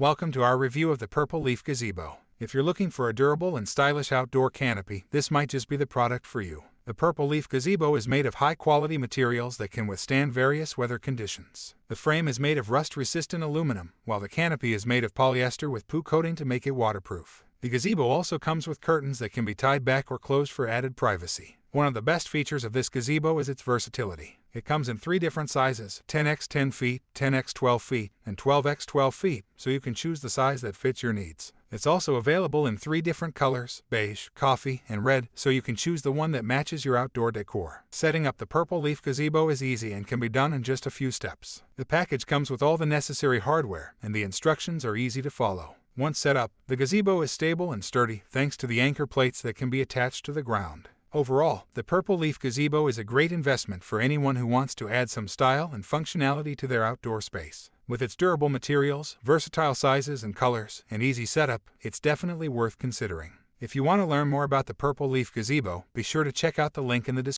Welcome to our review of the Purple Leaf Gazebo. If you're looking for a durable and stylish outdoor canopy, this might just be the product for you. The Purple Leaf Gazebo is made of high-quality materials that can withstand various weather conditions. The frame is made of rust-resistant aluminum, while the canopy is made of polyester with poo coating to make it waterproof. The gazebo also comes with curtains that can be tied back or closed for added privacy. One of the best features of this gazebo is its versatility. It comes in 3 different sizes, 10x 10 feet, 10x 12 feet, and 12x 12 feet, so you can choose the size that fits your needs. It's also available in 3 different colors, beige, coffee, and red, so you can choose the one that matches your outdoor decor. Setting up the Purple Leaf Gazebo is easy and can be done in just a few steps. The package comes with all the necessary hardware, and the instructions are easy to follow. Once set up, the gazebo is stable and sturdy thanks to the anchor plates that can be attached to the ground. Overall, the Purple Leaf Gazebo is a great investment for anyone who wants to add some style and functionality to their outdoor space. With its durable materials, versatile sizes and colors, and easy setup, it's definitely worth considering. If you want to learn more about the Purple Leaf Gazebo, be sure to check out the link in the description.